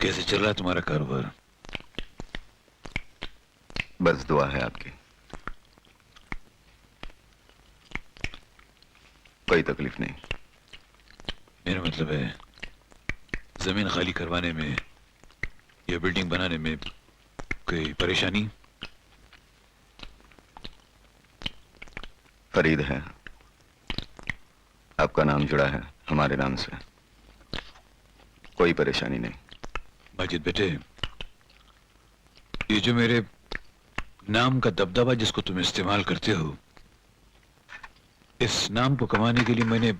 कैसे चल रहा है तुम्हारा कारोबार? बस दुआ है आपकी। कोई तकलीफ नहीं। मेरा मतलब है जमीन खाली करवाने में या बिल्डिंग बनाने में कोई परेशानी? फरीद है, आपका नाम जुड़ा है हमारे नाम से, कोई परेशानी नहीं। माजिद बेटे, ये जो मेरे नाम का दबदबा जिसको तुम इस्तेमाल करते हो, इस नाम को कमाने के लिए मैंने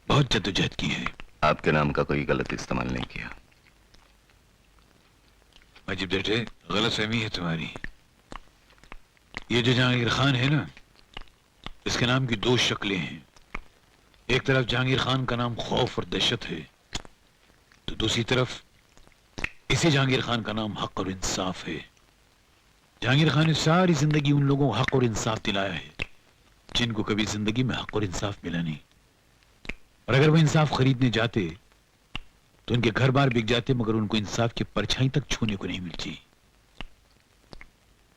बहुत जद्दोजहद की है। आपके नाम का कोई गलत इस्तेमाल नहीं किया। माजिद बेटे, गलतफहमी है तुम्हारी। ये जो जहांगीर खान है ना, इसके नाम की दो शक्लें हैं। एक तरफ जहांगीर खान का नाम खौफ और दहशत है, तो दूसरी तरफ इसी जहांगीर खान का नाम हक और इंसाफ है। जहांगीर खान ने सारी जिंदगी उन लोगों को हक और इंसाफ दिलाया है जिनको कभी जिंदगी में हक और इंसाफ मिला नहीं। और अगर वो इंसाफ खरीदने जाते तो उनके घर बार बिक जाते, मगर उनको इंसाफ की परछाई तक छूने को नहीं मिलती।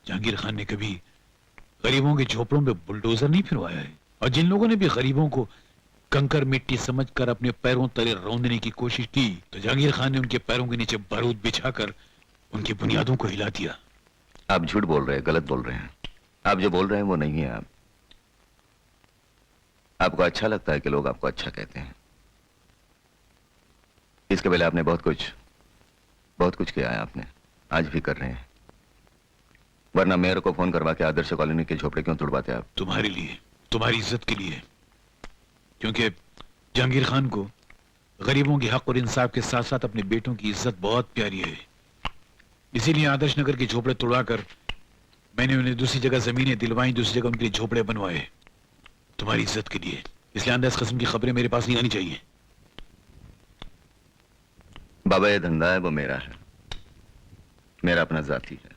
जहांगीर खान ने कभी गरीबों के झोपड़ों में बुलडोजर नहीं फिरवाया है, और जिन लोगों ने भी गरीबों को कंकर मिट्टी समझकर अपने पैरों तले रौंदने की कोशिश की, तो जहांगीर खान ने उनके पैरों के नीचे बारूद बिछाकर उनकी बुनियादों को हिला दिया। आप झूठ बोल रहे हैं, गलत बोल रहे हैं। आप जो बोल रहे हैं वो नहीं है। आपको अच्छा लगता है कि लोग आपको अच्छा कहते हैं। इसके पहले आपने बहुत कुछ किया है, आपने आज भी कर रहे हैं। वरना मेयर को फोन करवा के आदर्श कॉलोनी के झोपड़े क्यों तोड़वाते आप? तुम्हारे लिए, तुम्हारी इज्जत के लिए। क्योंकि जहांगीर खान को गरीबों के हक और इंसाफ के साथ साथ अपने बेटों की इज्जत बहुत प्यारी है। इसीलिए आदर्श नगर के झोपड़े तोड़वाकर मैंने उन्हें दूसरी जगह जमीनें दिलवाई, दूसरी जगह उनके लिए झोपड़े बनवाए, तुम्हारी इज्जत के लिए। इसलिए आंदा इस किस्म की खबरें मेरे पास नहीं आनी चाहिए। बाबा, ये धंधा है वो मेरा है, मेरा अपना जाती है।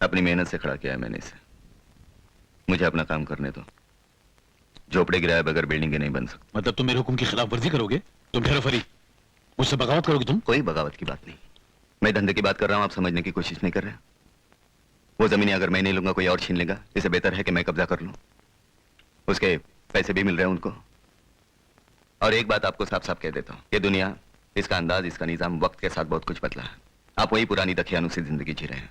अपनी मेहनत से खड़ा किया है मैंने इसे। मुझे अपना काम करने दो। झोपड़े गिराए बगैर बिल्डिंगें नहीं बन सकती। मतलब तुम मेरे हुक्म की खिलाफ वर्जी करोगे? तुम ठहरो फरीद, मुझसे बगावत करोगे तुम? कोई बगावत की बात नहीं, मैं धंधे की बात कर रहा हूं। आप समझने की कोशिश नहीं कर रहे। वो जमीनें अगर मैं नहीं लूंगा कोई और छीन लेगा। इससे बेहतर है कि मैं कब्जा कर लूं। उसके पैसे भी मिल रहे हैं उनको। और एक बात आपको साफ साफ कह देता हूं, ये दुनिया, इसका अंदाज, इसका निजाम वक्त के साथ बहुत कुछ बदला है। आप वही पुरानी दखियानुसी जिंदगी जी रहे हैं।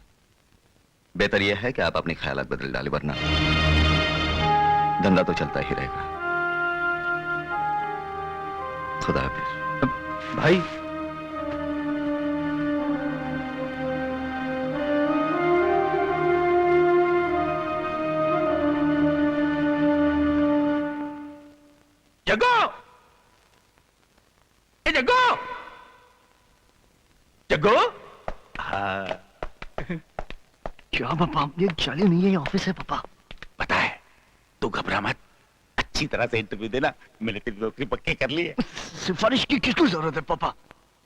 बेहतर यह है कि आप अपने ख्यालात बदल डालें, वरना धंधा तो चलता ही रहेगा। खुदा हाफिज। भाई, जग्गू, ए जग्गू, जग्गू। हाँ, क्या पापा, ये जाली नहीं है, ये ऑफिस है पापा। पता है, तू घबरा मत, अच्छी तरह से इंटरव्यू देना। मैंने तेरी नौकरी पक्की कर ली है। सिफारिश की किसको जरूरत है पापा?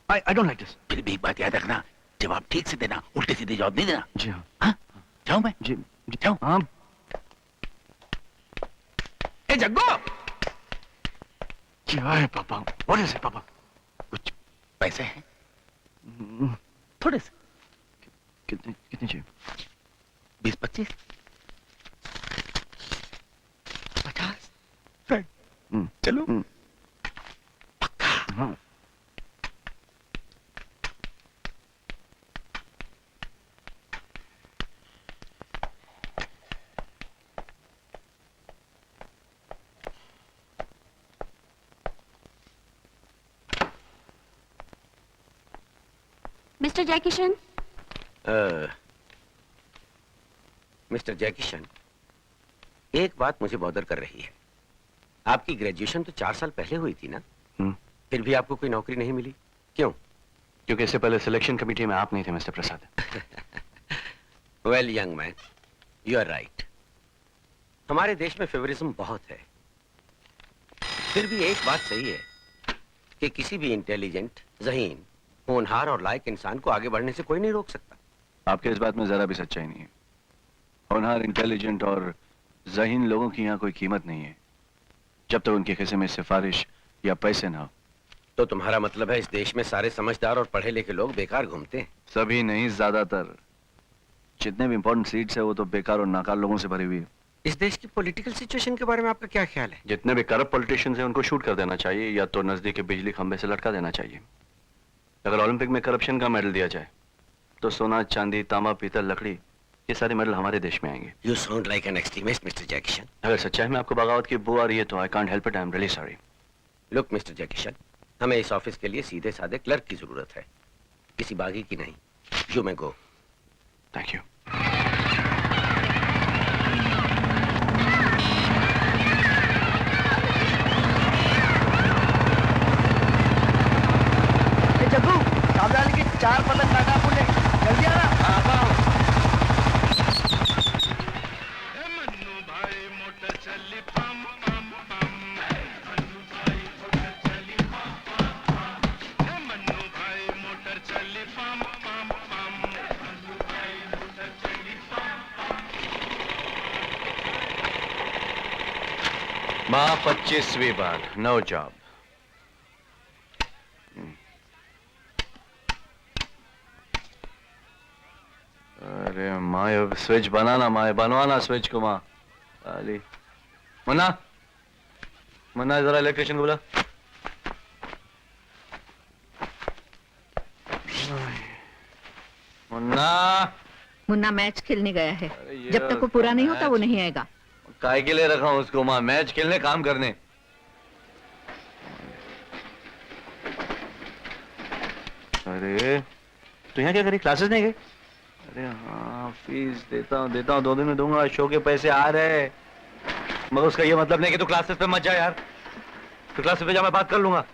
I don't like this. फिर भी एक बात याद रखना, जवाब ठीक से देना, उल्टे सीधे जवाब नहीं देना। जी हाँ। हाँ, जाऊं मैं? जी जाऊं? हाँ। ए जग्गू, क्या है पापा? व्हाट इज इट पापा? कुछ पैसे हैं? थोड़े से। कितने कितने चाहिए? 20-25? 50? चलो। पक्का? हाँ। मिस्टर जयकिशन। मिस्टर जयकिशन, एक बात मुझे बॉदर कर रही है। आपकी ग्रेजुएशन तो 4 साल पहले हुई थी ना? फिर भी आपको कोई नौकरी नहीं मिली, क्यों? क्योंकि इससे पहले सिलेक्शन कमेटी में आप नहीं थे mister Prasad. Well young man, you are right. हमारे देश में फेवरिज्म बहुत है। फिर भी एक बात सही है कि किसी भी इंटेलिजेंट, ज़हीन, होनहार और लायक इंसान को आगे बढ़ने से कोई नहीं रोक सकता। आपके इस बात में जरा भी सच्चाई नहीं है। होनहार, इंटेलिजेंट और ज़हीन लोगों की यहाँ कोई कीमत नहीं है जब तक उनके खिस्से में सिफारिश या पैसे ना हो। तो तुम्हारा मतलब है इस देश में सारे समझदार और पढ़े लिखे लोग बेकार घूमते हैं? सभी नहीं, ज्यादातर। जितने भी इंपॉर्टेंट सीट्स है वो तो बेकार और नाकार लोगों से भरी हुई है। इस देश की पॉलिटिकल सिचुएशन के बारे में आपका क्या ख्याल है? जितने भी करप्ट पॉलिटिशियंस हैं उनको शूट कर देना चाहिए या तो नजदीक के बिजली खंभे से लटका देना चाहिए। अगर ओलंपिक में करप्शन का मेडल दिया जाए तो सोना, चांदी, तांबा, पीतल, लकड़ी, ये सारे मेडल हमारे देश में आएंगे। You sound like an extremist mister जय किशन। अगर सच्चाई में आपको बगावत की बू आ रही है तो I can't help it, I am really sorry. Look mister जय किशन, हमें इस ऑफिस के लिए सीधे साधे क्लर्क की जरूरत है, किसी बागी की नहीं। You may go. Thank you. Jaggu, सामने वाले की 4 पतंग काटा आपने, जल्दी आना। माँ 25वीं बार नो जॉब। अरे माँ ये स्विच बनाना, माँ बनवाना स्विच को। माँ अली मुन्ना, मुन्ना जरा इलेक्ट्रिशियन को बुला। मुन्ना, मुन्ना मैच खेलने गया है। अरे ये जब तक वो पूरा नहीं होता वो मैच। नहीं आएगा। काय के लिए रखा हूँ उसको माँ? मैच खेलने, काम करने। अरे तो यहाँ क्या करी, क्लासेस नहीं गए? अरे हाँ, फीस देता हूँ 2 दिन में दूंगा, शो के पैसे आ रहे। मगर उसका ये मतलब नहीं कि तू क्लासेस पे मत जा यार। तो क्लासेस पे जा, मैं बात कर लूंगा।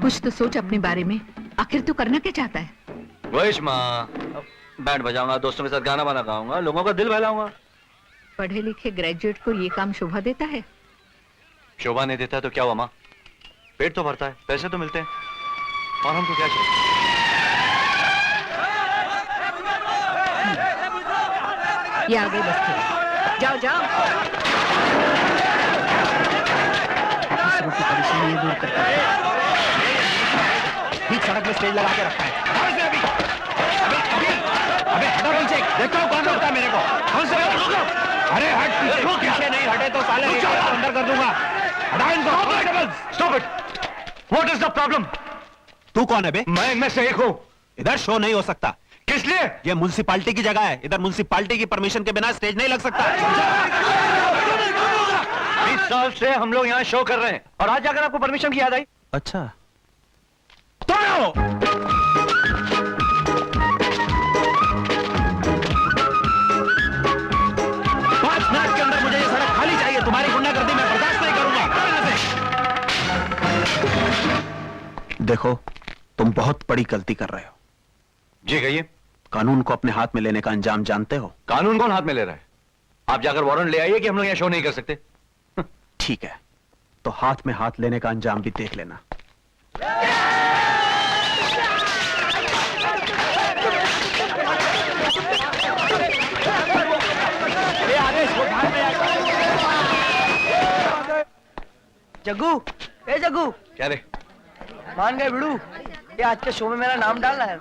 कुछ तो सोच अपने बारे में। आखिर तू करना क्या चाहता है? वहीश माँ, बैंड बजाऊंगा, दोस्तों के साथ गाना वाना गाऊंगा, लोगों का दिल बहलाऊंगा। पढ़े लिखे ग्रेजुएट को ये काम शोभा देता है? शोभा नहीं देता है तो क्या हुआ माँ? पेट तो भरता है, पैसे तो मिलते हैं, और हमको क्या चाहिए? ये आगे बस जाओ जाओ। दूसरों की परेशानी दूर करता है। ठीक सड़क में स्टेज लगा के रखा है। हटाओ इसे अभी। अबे हटाओ पीछे, देखो कौन रोकता है मेरे को। कौन से रोको? अरे हट पीछे, पीछे नहीं हटे तो साले एक हाथ तो अंदर कर दूंगा। हटाओ इनको। Stop it. What is the problem? तू कौन है बे? मैं से एक हूँ। इधर शो नहीं हो सकता। किस लिए? ये म्युनिसिपालिटी की जगह है, इधर म्युनिसिपालिटी की परमिशन के बिना स्टेज नहीं लग सकता। 20 साल से हम लोग यहाँ शो कर रहे हैं और आज जाकर आपको परमिशन की याद आई? अच्छा तो मैं हो। 5 मिनट के अंदर मुझे ये सड़क खाली चाहिए। तुम्हारी गुंडागर्दी मैं बर्दाश्त नहीं करूंगा। देखो, तुम बहुत बड़ी गलती कर रहे हो। जी कहिए। कानून को अपने हाथ में लेने का अंजाम जानते हो? कानून कौन हाथ में ले रहा है? आप जाकर वारंट ले आइए कि हम लोग यहाँ शो नहीं कर सकते। ठीक है, तो हाथ में हाथ लेने का अंजाम भी देख लेना। जग्गू, ए जग्गू, क्या रे? मान गए बिड़ू, ये आज के शो में मेरा नाम डालना है।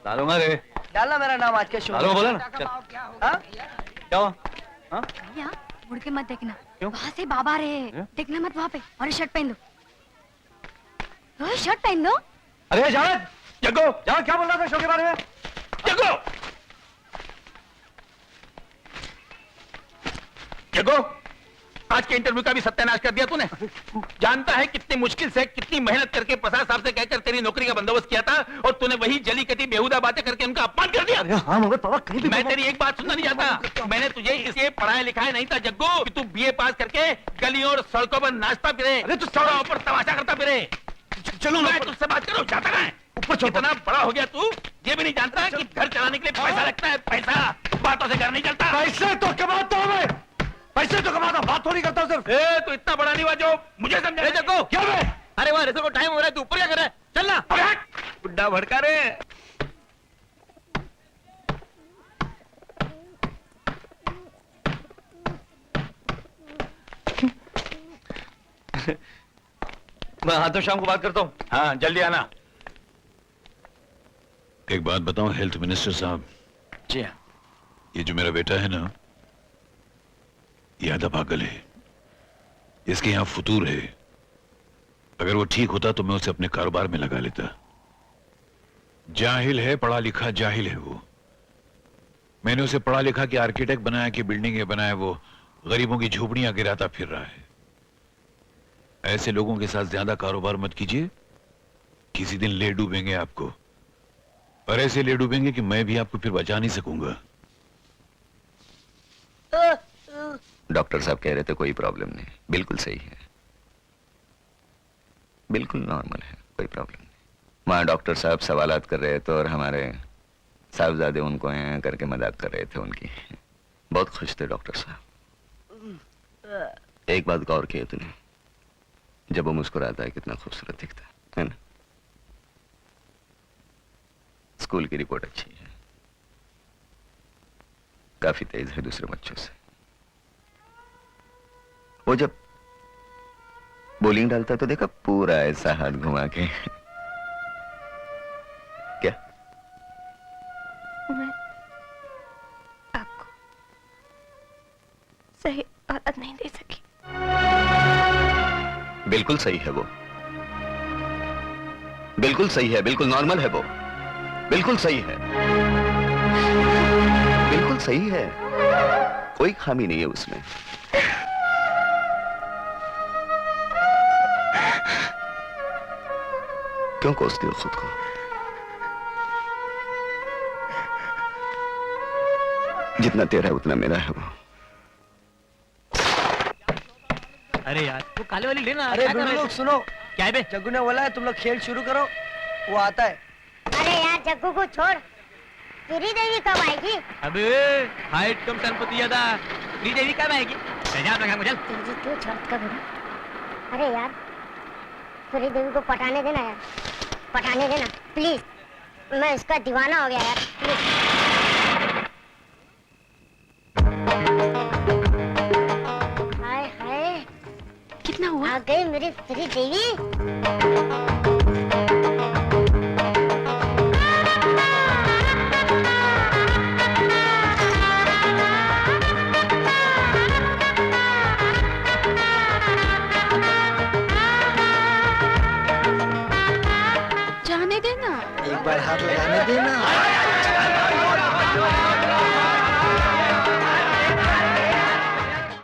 डालूंगा रे। डालना मेरा नाम आज के शो में। डालूंगा, बोला ना। चल। हाँ? क्या हुआ? हाँ? यहाँ मुड़ के मत देखना। क्यों? वहाँ से बाबा रहे हैं। हैं? देखना मत वहाँ पे। और ये शर्ट पहन दो। ओए, शर्ट पहन दो। अरे जावेद, जग्गू, जावेद क्या बोल रहा था शो के बारे में? जग्गू, जग्गू, आज के इंटरव्यू का भी सत्यानाश कर दिया तूने। जानता है कितनी मुश्किल से, कितनी मेहनत करके प्रसाद साहब से कहकर तेरी नौकरी का बंदोबस्त किया था और तूने वही जली कटी बेहुदा बातें करके उनका अपमान कर दिया। हाँ मगर पापा कहीं भी मैं तेरी एक बात सुनना नहीं चाहता। मैंने तुझे इसलिए पढ़ाया लिखाया नहीं था जग्गू कि तू बीए पास करके गलियों और सड़कों पर नाचता फिरे। अरे तू सड़कों पर तमाशा करता फिरे। चलो मैं तुझसे बात करूं, जाता कहाँ है? ऊपर इतना बड़ा हो गया तू, ये भी नहीं जानता कि घर चलाने के लिए पैसा लगता है। पैसा बातों से घर नहीं चलता। पैसे तो कमाता हूँ मैं, पैसे तो कमाता, बात थोड़ी करता हूँ सिर्फ। ए, तू इतना बड़ा नहीं हुआ जो मुझे समझा। जग्गू, क्या मैं? अरे वहाँ रिजर्व को टाइम हो रहा है, तू ऊपर क्या कर रहा है? चल ना। अबे हट, बुड्ढा भड़का रे। मैं हाँ तो शाम को बात करता हूँ। हाँ जल्दी आना। एक बात बताऊं हेल्थ मिनिस्टर साहब, जी हाँ। ये जो मेरा बेटा है ना, ये आधा पागल है। इसके यहाँ फुतूर है। अगर वो ठीक होता तो मैं उसे अपने कारोबार में लगा लेता। जाहिल है, पढ़ा लिखा जाहिल है वो। मैंने उसे पढ़ा लिखा कि आर्किटेक्ट बनाया कि बिल्डिंगें बनाया, वो गरीबों की झोपड़ियां गिराता फिर रहा है। ऐसे लोगों के साथ ज्यादा कारोबार मत कीजिए, किसी दिन ले डूबेंगे आपको, और ऐसे ले डूबेंगे कि मैं भी आपको फिर बचा नहीं सकूंगा। डॉक्टर साहब कह रहे थे कोई प्रॉब्लम नहीं, बिल्कुल सही है, बिल्कुल नॉर्मल है, कोई प्रॉब्लम नहीं। वहां डॉक्टर साहब सवालात कर रहे थे और हमारे साहबजादे उनको हैं करके मजाक कर रहे थे उनकी। बहुत खुश थे डॉक्टर साहब। एक बात गौर किए तूने, जब वो मुस्कुराता है कितना खूबसूरत दिखता है ना? स्कूल की रिपोर्ट अच्छी है, काफी तेज है दूसरे बच्चों से। वो जब बॉलिंग डालता तो देखा पूरा ऐसा हाथ घुमा के। क्या? मैं आपको सही औरत नहीं दे सकी। बिल्कुल सही है वो, बिल्कुल सही है, बिल्कुल नॉर्मल है वो, बिल्कुल सही है, बिल्कुल सही है, कोई खामी नहीं है उसमें। क्यों कोसती हो खुद को? जितना तेरा उतना मेरा है वो। अरे यार वो काले वाली लेना। अरे लोग सुनो, क्या है बे? जग्गू ने बोला है तुम लोग खेल शुरू करो, वो आता है। अरे यार जग्गू को छोड़, श्री देवी कब आएगी? अबे हाइट कम तनपति ज्यादा, श्री देवी कब आएगी? मुझे तुझे क्यों छत का गुरु? अरे यार श्री देवी को पटाने देना यार, पटाने देना प्लीज। मैं इसका दीवाना हो गया यार, प्लीज। हाय हाय, कितना हुआ? आ गई मेरी श्री देवी। जाने देना। एक बार हाथ लगाने देना।